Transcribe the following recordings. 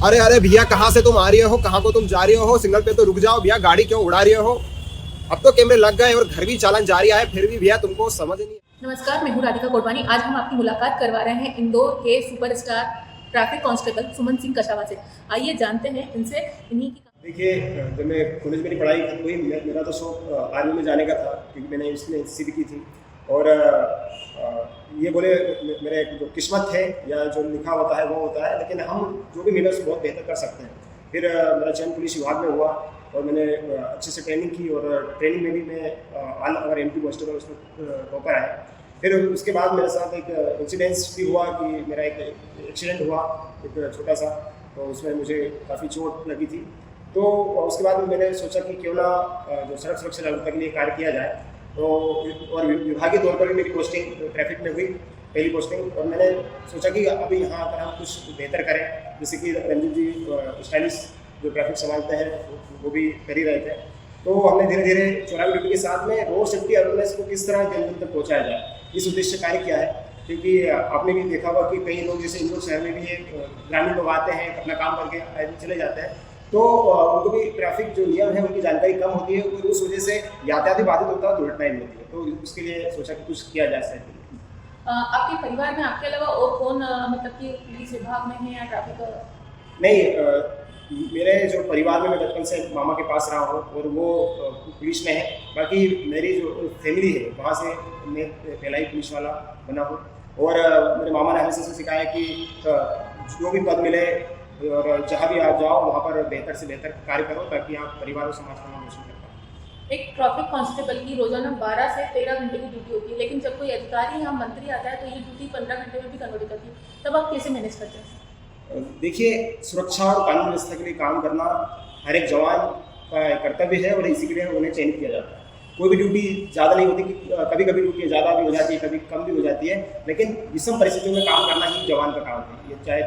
अरे अरे भैया, कहाँ से तुम आ रहे हो, कहाँ को तुम जा रहे हो? सिग्नल पे तो रुक जाओ भैया, गाड़ी क्यों उड़ा रहे हो? अब तो कैमरे लग गए और घर भी चालान जारी है, फिर भी भैया तुमको समझ नहीं। नमस्कार, मैं हूँ राधिका कोटवानी। आज हम आपकी मुलाकात करवा रहे हैं इंदौर के सुपरस्टार ट्रैफिक कांस्टेबल सुमन सिंह कशावा से। आइए जानते हैं इनसे इन्हीं की। देखिए, जब मैं कॉलेज में पढ़ाई खत्म हुई, मेरा तो शौक आर्मी में जाने का था, क्योंकि मैंने इसमें एनसीसी भी की थी। और ये बोले मेरा एक जो किस्मत है या जो लिखा होता है वो होता है, लेकिन हम जो भी मिले उसको बहुत बेहतर कर सकते हैं। फिर मेरा चयन पुलिस विभाग में हुआ और मैंने अच्छे से ट्रेनिंग की, और ट्रेनिंग में भी मैं ऑल ओवर एमपी कांस्टेबल उसमें टॉपर आया। फिर उसके बाद मेरे साथ एक इंसिडेंस भी हुआ कि मेरा एक एक्सीडेंट हुआ, एक छोटा सा, तो उसमें मुझे काफ़ी चोट लगी थी। तो उसके बाद मैंने सोचा कि क्यों ना जो सड़क सुरक्षा जागरूकता के लिए कार्य किया जाए। तो और विभागीय तौर पर भी मेरी पोस्टिंग ट्रैफिक में हुई, पहली पोस्टिंग। और मैंने सोचा कि अभी यहाँ पर हम कुछ बेहतर करें, जैसे कि रंजीत जी स्टाइलिश जो ट्रैफिक संभालते हैं वो भी कर ही रहे थे। तो हमने धीरे धीरे चौराहा ड्यूटी के साथ में रोड सेफ्टी अवेयरनेस को किस तरह जन जन तक पहुँचाया जाए, इस उद्देश्य से कार्य किया है। क्योंकि आपने भी देखा होगा कि कई लोग जैसे इंदौर शहर में भी ग्रामीण लोग आते हैं, अपना काम करके चले जाते हैं, तो उनको भी ट्रैफिक जो नियम है उनकी जानकारी कम होती है, और उस वजह से यातायात भी बाधित होता है, दुर्घटनाएं भी होती है। तो उसके लिए सोचा कि कुछ किया जा सके। आपके परिवार में आपके अलावा और कौन मतलब कि पुलिस विभाग में है या ट्रैफिक? नहीं, मेरे जो परिवार में मैं बचपन से मामा के पास रहा हूँ और वो पुलिस में है। बाकी मेरी जो फैमिली है वहाँ से मैं पहला ही पुलिस वाला बना हूँ। और मेरे मामा ने हमेशा से सिखाया कि जो भी पद मिले और जहाँ भी आप जाओ वहाँ पर बेहतर से बेहतर कार्य करो, ताकि आप परिवार और समाज का नाम रोशन कर पाओ। एक ट्रैफिक कांस्टेबल की रोजाना 12 से 13 घंटे की ड्यूटी होती है, लेकिन जब कोई अधिकारी या मंत्री आता है तो ये ड्यूटी 15 घंटे में भी कन्वर्ट करती है। तब आप कैसे मैनेज करते हैं? देखिए, सुरक्षा और कानून व्यवस्था के लिए काम करना हर एक जवान का कर्तव्य है, और इसी के लिए उन्हें चयनित किया जाता है। कोई भी ड्यूटी ज़्यादा नहीं होती, कि कभी कभी ड्यूटी ज़्यादा भी हो जाती है, कभी कम भी हो जाती है, लेकिन विषम परिस्थितियों में काम करना ही जवान का काम है। ये चाहे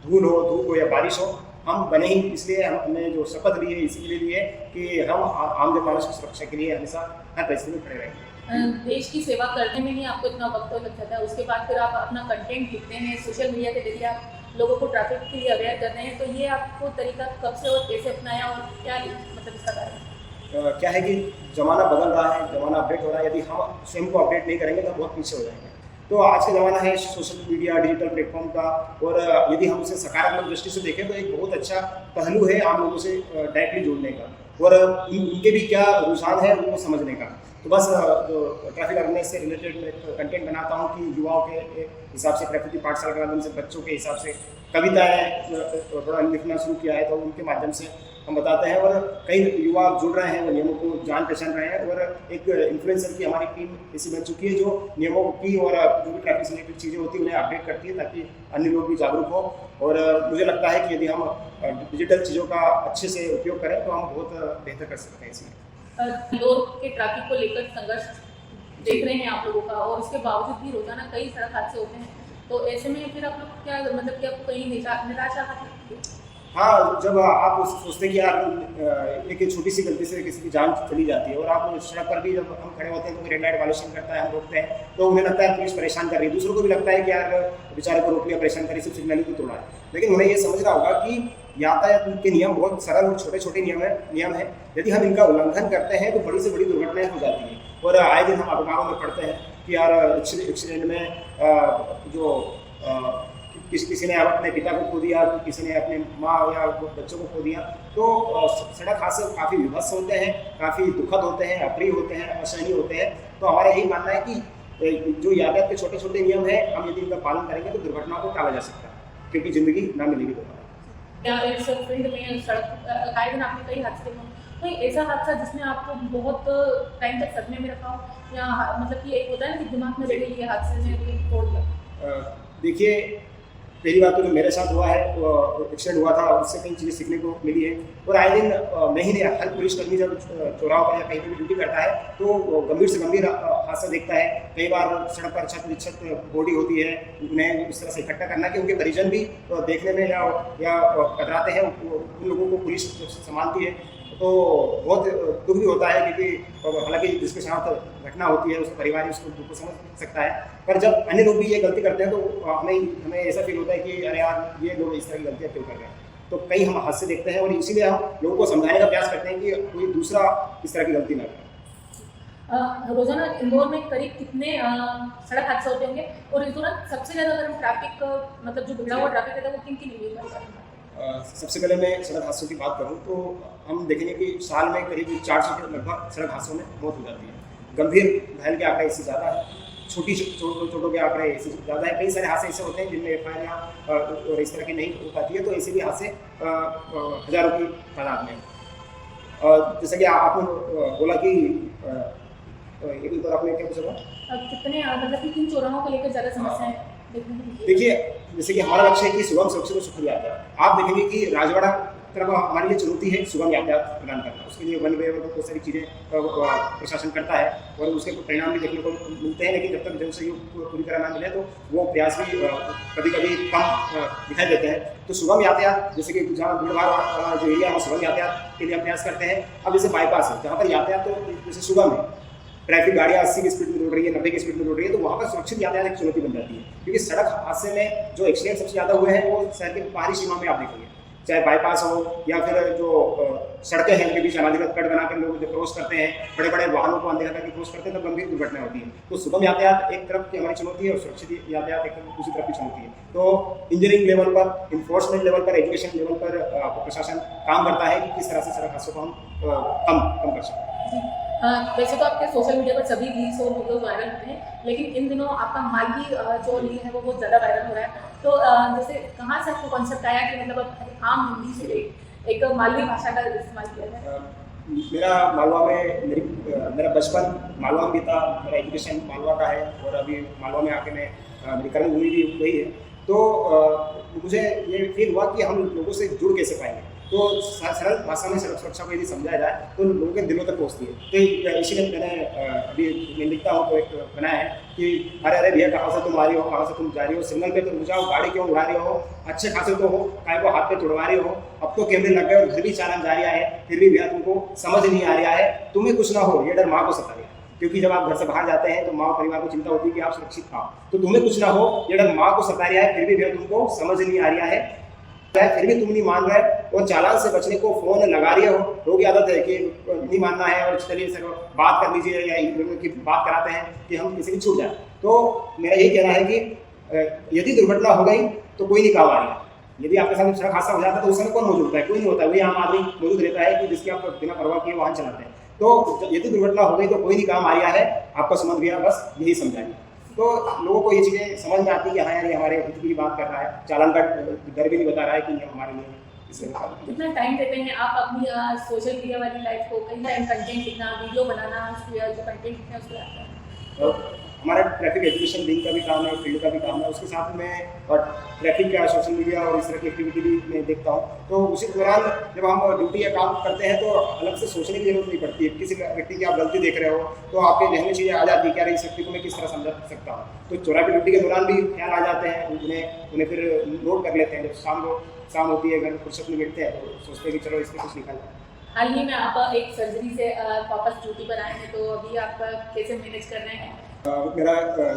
धूल हो या बारिश हो, हम बने ही इसलिए, हमने जो शपथ ली है इसी के लिए ली है कि हम आम जनमानस की सुरक्षा के लिए हमेशा हर परिस्थिति में खड़े रहेंगे। देश की सेवा करने में ही आपको इतना वक्त लग जाता है, उसके बाद फिर आप अपना कंटेंट लिखते हैं, सोशल मीडिया के जरिए आप लोगों को ट्रैफिक के लिए अवेयर कर रहे हैं। तो ये आपको तरीका कब से और कैसे अपनाया, और क्या मतलब इसका कारण? क्या है कि ज़माना बदल रहा है, ज़माना अपडेट हो रहा है। यदि हम स्वयं को अपडेट नहीं करेंगे तो बहुत पीछे हो जाएंगे। तो आज का ज़माना है सोशल मीडिया, डिजिटल प्लेटफॉर्म का, और यदि हम उसे सकारात्मक दृष्टि से देखें तो एक बहुत अच्छा पहलू है आम लोगों से डायरेक्टली जुड़ने का, और उनके भी क्या रुझान है उनको समझने का। तो बस जो ट्रैफिक अवेयरनेस से रिलेटेड मैं कंटेंट बनाता हूँ कि युवाओं के हिसाब से ट्रैफिक की पाठशाला के माध्यम से, बच्चों के हिसाब से कविताएं थोड़ा लिखना शुरू किया है, तो उनके माध्यम से हम बताते हैं। और कई युवा जुड़ रहे हैं, वो नियमों को जान पहचान रहे हैं, और एक इन्फ्लुएंसर की हमारी टीम ऐसी बन चुकी है जो नियमों की और जो भी ट्रैफिक से रिलेटेड चीज़ें होती हैं उन्हें अपडेट करती है, ताकि अन्य लोग भी जागरूक हो। और मुझे लगता है कि यदि हम डिजिटल चीज़ों का अच्छे से उपयोग करें तो हम बहुत बेहतर कर सकते हैं इसमें। लोग के ट्रैफिक को लेकर संघर्ष देख रहे हैं आप लोगों का, और उसके बावजूद भी रोजाना कई सड़क हादसे होते हैं। तो ऐसे में फिर आप लोग क्या मतलब कि आपको कहीं निराशा लगती है? हाँ, जब आप सोचते हैं कि यार एक छोटी सी गलती से किसी की जान चली जाती है, और आप सड़क पर भी जब हम खड़े होते हैं तो रेड लाइट वायलेशन करता है, हम रोकते हैं, तो उन्हें लगता है पुलिस परेशान कर रही है, दूसरों को भी लगता है कि यार बेचारे को रोक लिया, परेशान करी, सिर्फ सिग्नल को तोड़ा है। लेकिन उन्हें ये समझना होगा कि यातायात के नियम बहुत सरल और छोटे छोटे नियम है। यदि हम इनका उल्लंघन करते हैं तो बड़ी से बड़ी दुर्घटनाएं हो जाती हैं। और आए दिन हम अखबारों में पढ़ते हैं कि यार एक्सीडेंट में जो किसी ने अपने पिता को खो दिया, किसी ने अपने माँ या बच्चों को खो दिया। तो सड़क हादसे काफ़ी विभत्स होते हैं, काफ़ी दुखद होते हैं, अप्रिय होते हैं, असहनीय होते हैं। तो हमारा यही मानना है कि जो यातायात के छोटे छोटे नियम हैं, हम यदि इनका पालन करेंगे तो दुर्घटनाओं को टाला जा सकता है, क्योंकि ज़िंदगी ना मिलेगी दोबारा। या इस फील्ड में सड़क आए दिन आपने कई हादसे देखे, कोई ऐसा हादसा जिसने आपको बहुत टाइम तक सदमे में रखा हो, या मतलब कि एक होता है ना कि दिमाग में रह गई ये हादसे ने तोड़ दिया? देखिए, पहली बात तो जो मेरे साथ हुआ है, एक्सीडेंट हुआ था, उससे कई चीज़ें सीखने को मिली है। और आए दिन महीने हर पुलिसकर्मी जब चौराहों पर या कहीं पर भी ड्यूटी करता है तो गंभीर से गंभीर हादसा देखता है। कई बार सड़क पर छत बॉडी होती है, उन्हें उस तरह से इकट्ठा करना कि उनके परिजन भी देखने में या कतराते हैं, उन लोगों को पुलिस संभालती है। तो बहुत दुख भी होता है, क्योंकि हालांकि जिसके साथ घटना होती है उसका परिवार उसको दुख को समझ सकता है, पर जब अन्य लोग भी ये गलती करते हैं तो हमें ऐसा फील होता है कि अरे यार, ये लोग इस तरह की गलतियाँ क्यों कर रहे हैं। तो कई हम हादसे देखते हैं और इसीलिए हम लोगों को समझाने का प्रयास करते हैं कि कोई दूसरा इस तरह की गलती ना करे। रोजाना इंदौर में करीब कितने सड़क हादसे होते होंगे, और इस दौरान सबसे ज़्यादा अगर हम ट्रैफिक मतलब जो बिगड़ा हुआ ट्रैफिक रहता है वो किन किन एरिया में होता है? सबसे पहले मैं सड़क हादसों की बात करूं तो हम देखेंगे कि साल में करीब 400 के लगभग सड़क हादसों में मौत हो जाती है। गंभीर घायल के आंकड़े इससे ज़्यादा है, छोटी चोटों के आंकड़े इससे ज़्यादा है। कई सारे हादसे ऐसे होते हैं जिनमें एफआईआर और इस तरह की नहीं हो पाती है, तो ऐसे भी हादसे हज़ारों की तादाद में। जैसे कि आपने बोला कि एक बार आपने क्या पूछा? कितने मतलब कि किन चौराहों को लेकर ज़्यादा समस्याएं देखने को मिलती है? देखिए, जैसे कि हमारा लक्ष्य है कि सुगम सुरक्षित और सुखद यातायात। आप देखेंगे कि राजवाड़ा तरफ हमारे लिए चुनौती है सुगम यातायात प्रदान करना। उसके लिए वन वे और बहुत सारी चीज़ें प्रशासन करता है और उसके परिणाम भी देखने को मिलते हैं, लेकिन जब तक जन सहयोग पूरी तरह ना मिले तो वो प्रयास भी कभी कभी कम दिखाई देते हैं। तो सुगम यातायात, जैसे कि जहाँ भीड़ भाड़ वाला जो एरिया है सुगम यातायात के लिए हम प्रयास करते हैं। अब जैसे बाईपास है जहाँ पर यातायात तो जैसे सुगम है, ट्रैफिक गाड़ियाँ 80 की स्पीड में दौड़ रही है, 90 की स्पीड में दौड़ रही है, तो वहाँ पर सुरक्षित यातायात एक चुनौती बन जाती है। क्योंकि सड़क हादसे में जो एक्सीडेंट सबसे ज़्यादा हुए हैं वो शहर के बाहरी सीमा में आप देखेंगे, चाहे बाईपास हो या फिर जो सड़कें हैं उनके बीच अनाधिकृत कट बनाकर लोग जो क्रॉस करते हैं, बड़े बड़े वाहनों को अनदेखा करके क्रॉस करते हैं, तब गंभीर दुर्घटनाएं होती हैं। तो सुगम यातायात एक तरफ की हमारी चुनौती है और सुरक्षित यातायात एक दूसरी तरफ की चुनौती है। तो इंजीनियरिंग लेवल पर, इन्फोर्समेंट लेवल पर, एजुकेशन लेवल पर प्रशासन काम करता है कि किस तरह से सड़क हादसों को हम कम कर सकते हैं। वैसे तो आपके सोशल मीडिया पर सभी रील्स और वीडियोस वायरल होते हैं, लेकिन इन दिनों आपका मालवी जो रील है वो बहुत ज़्यादा वायरल हो रहा है। तो जैसे कहाँ से आपको कॉन्सेप्ट आया कि मतलब अब आम हिंदी से एक मालवी भाषा का इस्तेमाल किया जाए? मेरा मालवा में मेरा बचपन मालवा में बीता, मेरा एजुकेशन मालवा का है और अभी मालवा में आके मेरी कर्मभूमि भी वही है। तो मुझे ये फील हुआ कि हम लोगों से जुड़ कैसे पाएंगे। तो सरल भाषा में सड़क सुरक्षा को यदि समझाया जाए तो लोगों के दिलों तक पहुँचती है। तो इसीलिए मैंने अभी मैं लिखता हूँ तो एक बनाया है कि अरे अरे भैया कहाँ से तुम आ रही हो, कहाँ से तुम जा रही हो, सिग्नल पे तुम जाओ, गाड़ी क्यों उड़ा रही हो, अच्छे खासे तो हो, काय को हाथ पे तोड़वा रही हो, अब तो कैमरे लग गए और फिर भी चालान जा रहा है, फिर भी भैया तुमको समझ नहीं आ रहा है, तुम्हें कुछ ना हो, ये डर माँ को सता रहा है। क्योंकि जब आप घर से बाहर जाते हैं तो माँ परिवार को चिंता होती है कि आप सुरक्षित खाओ, तो तुम्हें कुछ ना हो, ये डर माँ को सता रहा है, फिर भी भैया तुमको समझ नहीं आ रहा है, फिर भी तुम नहीं मान रहे और चालान से बचने को फोन लगा रही हो। लोगों की आदत है कि नहीं मानना है और चलिए सर बात कर लीजिए या लोगों की बात कराते हैं कि हम किसी की छूट जाए। तो मेरा यही कहना है कि यदि दुर्घटना हो गई तो कोई नहीं काम आ रहा। यदि आपके साथ सड़क हादसा हो जाता है तो उस समय कौन मौजूद होता है? कोई नहीं होता है, वही आम आदमी मौजूद रहता है कि जिसकी आप बिना परवाह किए वाहन चलाते हैं। तो यदि दुर्घटना हो गई तो कोई नहीं काम आ रहा है, आपका समझ गया, बस यही समझाइए। तो लोगों को ये चीज़ें समझ में आती है कि हाँ यार ये हमारे हित की बात कर रहा है, चालान का डर भी नहीं बता रहा है कि ये हमारे लिए कितना टाइम देते हैं आप अपनी सोशल मीडिया वाली लाइफ को? कई टाइम कंटेंट लिखना, वीडियो बनाना, जो कंटेंट लिखना है उसको हमारा ट्रैफिक एजुकेशन विंग का भी काम है, फील्ड का भी काम है, उसके साथ में और ट्रैफिक का सोशल मीडिया और इस तरह की एक्टिविटी भी मैं देखता हूँ। तो उसी दौरान जब हम ड्यूटी या काम करते हैं तो अलग से सोचने की जरूरत नहीं पड़ती है। किसी व्यक्ति की आप गलती देख रहे हो तो आपके जहन में चीज़ें आ जाती है, क्या इस व्यक्ति को मैं किस तरह समझा सकता हूँ। तो चौराहे ड्यूटी के दौरान भी ख्याल आ जाते हैं, उन्हें फिर नोट कर लेते हैं। जब शाम होती है, घर फुर्सत में बैठते हैं तो सोचते हैं कि चलो इसमें कुछ निकाल जाए। हाल ही में आप एक सर्जरी से वापस ड्यूटी पर आए हैं, तो अभी आप कैसे मैनेज कर रहे हैं? मेरा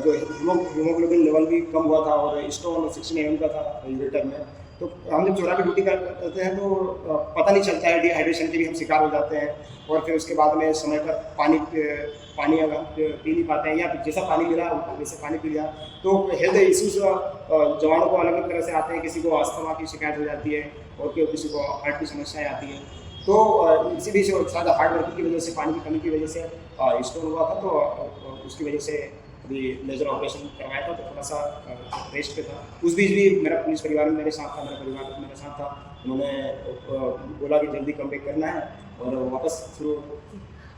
जो हीमोग्लोबिन लेवल भी कम हुआ था और स्टोन 16 mm का था यूरेटर में। तो हम जब चौराहे पे ड्यूटी करते हैं तो पता नहीं चलता है, डिहाइड्रेशन के भी हम शिकार हो जाते हैं। और फिर उसके बाद में समय पर पानी अगर पी नहीं पाते हैं या जैसा पानी मिला वैसे पानी पी लिया तो हेल्थ इश्यूज जवानों को अलग अलग तरह से आते हैं। किसी को अस्थमा की शिकायत हो जाती है और किसी को हार्ट की समस्याएँ आती हैं। तो इसी बीच शायद हार्ड वर्किंग की वजह से, पानी की कमी की वजह से स्टोन हुआ था, तो उसकी वजह से अभी लेजर ऑपरेशन करवाया था, तो थोड़ा सा रेस्ट पे था। उस बीच भी मेरा पुलिस परिवार में मेरे साथ था, मेरा परिवार मेरे साथ था। उन्होंने बोला कि जल्दी कम बैक करना है और वापस शुरू।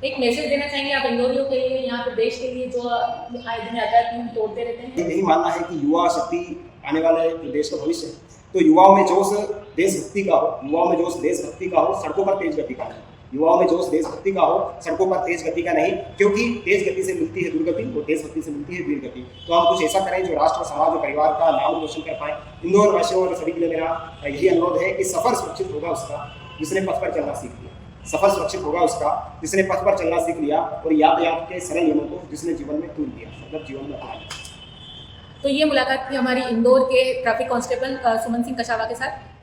एक मैसेज देना चाहेंगे आप इंदौरियों के लिए, यहाँ पर देश के लिए जो आए दिन यातायात नियम तोड़ते रहते हैं? यही मानना है कि युवा शक्ति आने वाले देश का भविष्य है। तो युवाओं में जोश देशभक्ति का हो, युवाओं में जोश देशभक्ति का हो, सड़कों पर तेज गति का नहीं। युवाओं में जोश देशभक्ति का हो, सड़कों पर तेज गति का नहीं, क्योंकि तेज गति से मिलती है दुर्गति और देशभक्ति से मिलती है वीर गति। तो हम कुछ ऐसा करें जो राष्ट्र, समाज और परिवार का नाम रोशन कर पाए। इंदौर वासियों और सभी के लिए मेरा यही अनुरोध है कि सफर सुरक्षित होगा उसका जिसने पथ पर चलना सीख लिया। सफर सुरक्षित होगा उसका जिसने पथ पर चलना सीख लिया और यातायात के सरल नियमों को जिसने जीवन में तोड़ दिया, मतलब जीवन में अपना लिया। तो ये मुलाकात थी हमारी इंदौर के ट्रैफिक कांस्टेबल सुमन सिंह कछावा के साथ।